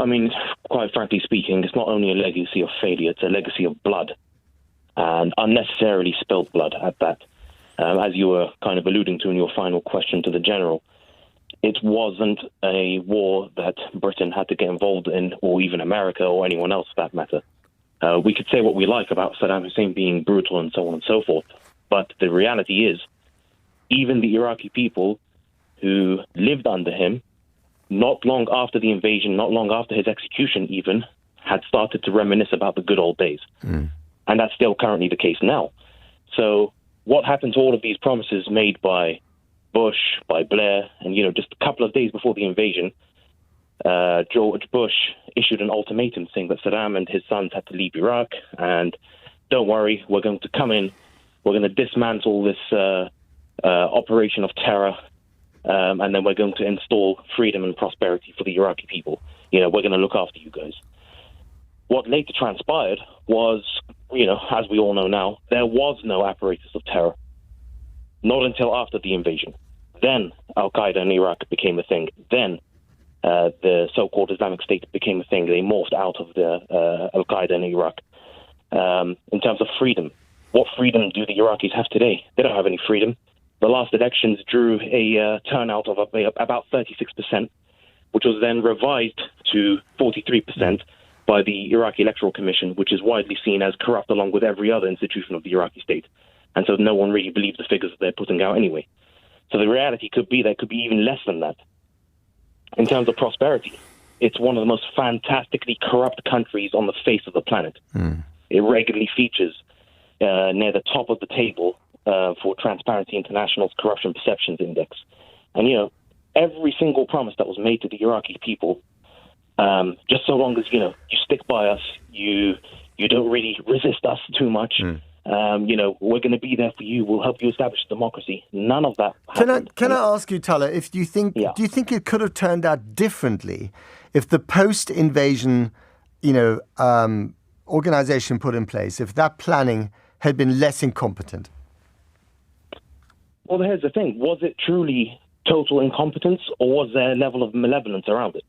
I mean, quite frankly speaking, it's not only a legacy of failure, it's a legacy of blood, and unnecessarily spilled blood at that. As you were kind of alluding to in your final question to the general, it wasn't a war that Britain had to get involved in, or even America or anyone else for that matter. We could say what we like about Saddam Hussein being brutal and so on and so forth, but the reality is, even the Iraqi people who lived under him, not long after the invasion, not long after his execution even, had started to reminisce about the good old days. And that's still currently the case now. So what happened to all of these promises made by Bush, by Blair, and, just a couple of days before the invasion, George Bush issued an ultimatum saying that Saddam and his sons had to leave Iraq, and don't worry, we're going to come in, we're going to dismantle this operation of terror, and then we're going to install freedom and prosperity for the Iraqi people. We're going to look after you guys. What later transpired was, as we all know now, there was no apparatus of terror. Not until after the invasion. Then Al-Qaeda in Iraq became a thing. Then the so-called Islamic State became a thing. They morphed out of the Al-Qaeda in Iraq. In terms of freedom, what freedom do the Iraqis have today? They don't have any freedom. The last elections drew a turnout of about 36%, which was then revised to 43% by the Iraqi Electoral Commission, which is widely seen as corrupt along with every other institution of the Iraqi state. And so no one really believes the figures that they're putting out anyway. So the reality could be there could be even less than that. In terms of prosperity, it's one of the most fantastically corrupt countries on the face of the planet. It regularly features near the top of the table for Transparency International's Corruption Perceptions Index. And, every single promise that was made to the Iraqi people, just so long as, you stick by us, you don't really resist us too much, we're going to be there for you, we'll help you establish democracy. None of that happened. Can I ask you, Tallha, do you think it could have turned out differently if the post-invasion, organization put in place, if that planning had been less incompetent? Well, here's the thing. Was it truly total incompetence, or was there a level of malevolence around it?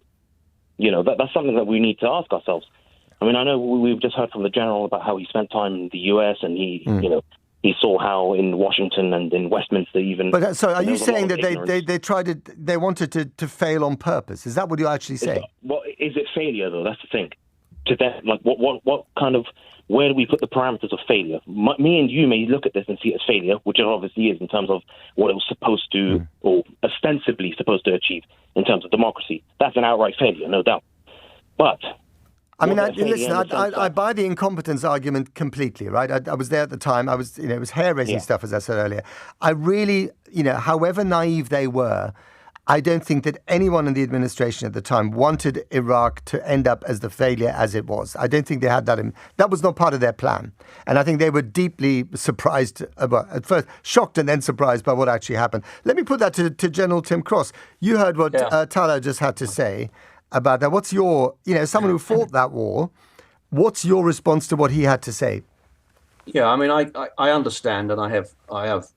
That's something that we need to ask ourselves. I mean, I know we've just heard from the general about how he spent time in the US, and he saw how in Washington and in Westminster even. But so, are you saying that they wanted to fail on purpose? Is that what you're actually saying? Is it failure though? That's the thing. To that, what kind of, where do we put the parameters of failure? Me and you may look at this and see it as failure, which it obviously is in terms of what it was supposed to, or ostensibly supposed to achieve in terms of democracy. That's an outright failure, no doubt. But I mean, I buy the incompetence argument completely, right? I was there at the time. It was hair-raising stuff, as I said earlier. I really, however naive they were, I don't think that anyone in the administration at the time wanted Iraq to end up as the failure as it was. I don't think they had that that was not part of their plan. And I think they were deeply surprised, at first shocked and then surprised by what actually happened. Let me put that to General Tim Cross. You heard what Tallha just had to say about that. What's your, someone who fought that war, what's your response to what he had to say? Yeah, I mean, I understand, and I have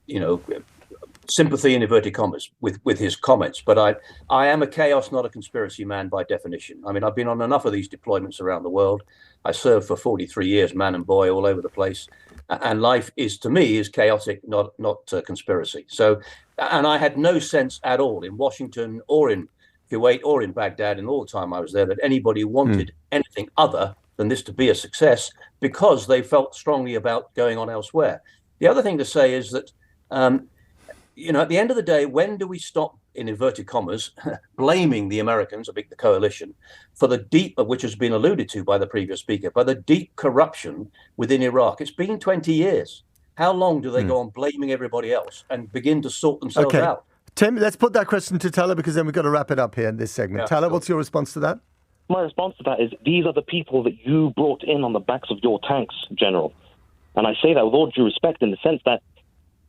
sympathy in inverted commas with his comments, but I am a chaos, not a conspiracy man by definition. I mean, I've been on enough of these deployments around the world. I served for 43 years, man and boy, all over the place, and life is, to me, is chaotic, not conspiracy. So, and I had no sense at all in Washington or in Kuwait or in Baghdad, and all the time I was there, that anybody wanted anything other than this to be a success, because they felt strongly about going on elsewhere. The other thing to say is that, at the end of the day, when do we stop, in inverted commas, blaming the Americans, the coalition, for the deep, which has been alluded to by the previous speaker, by the deep corruption within Iraq? It's been 20 years. How long do they go on blaming everybody else and begin to sort themselves out? Tim, let's put that question to Tallha, because then we've got to wrap it up here in this segment. Tallha, what's your response to that? My response to that is, these are the people that you brought in on the backs of your tanks, General. And I say that with all due respect, in the sense that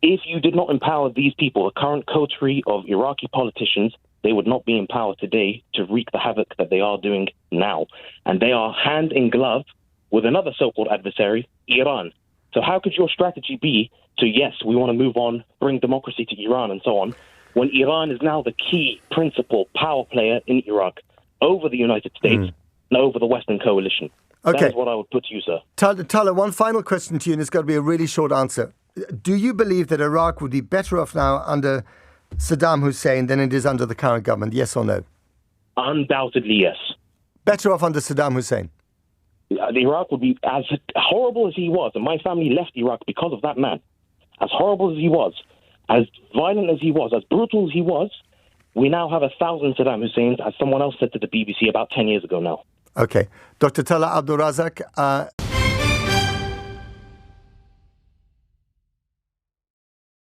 if you did not empower these people, the current coterie of Iraqi politicians, they would not be empowered today to wreak the havoc that they are doing now. And they are hand in glove with another so-called adversary, Iran. So how could your strategy be to, yes, we want to move on, bring democracy to Iran and so on, when Iran is now the key principal power player in Iraq over the United States, over the Western coalition. Okay. That is what I would put to you, sir. Tallha, one final question to you, and it's got to be a really short answer. Do you believe that Iraq would be better off now under Saddam Hussein than it is under the current government? Yes or no? Undoubtedly, yes. Better off under Saddam Hussein? Iraq would be as horrible as he was, and my family left Iraq because of that man. As horrible as he was, as violent as he was, as brutal as he was, we now have 1,000 Saddam Husseins, as someone else said to the BBC about 10 years ago now. Okay. Dr. Tallha Abdulrazaq,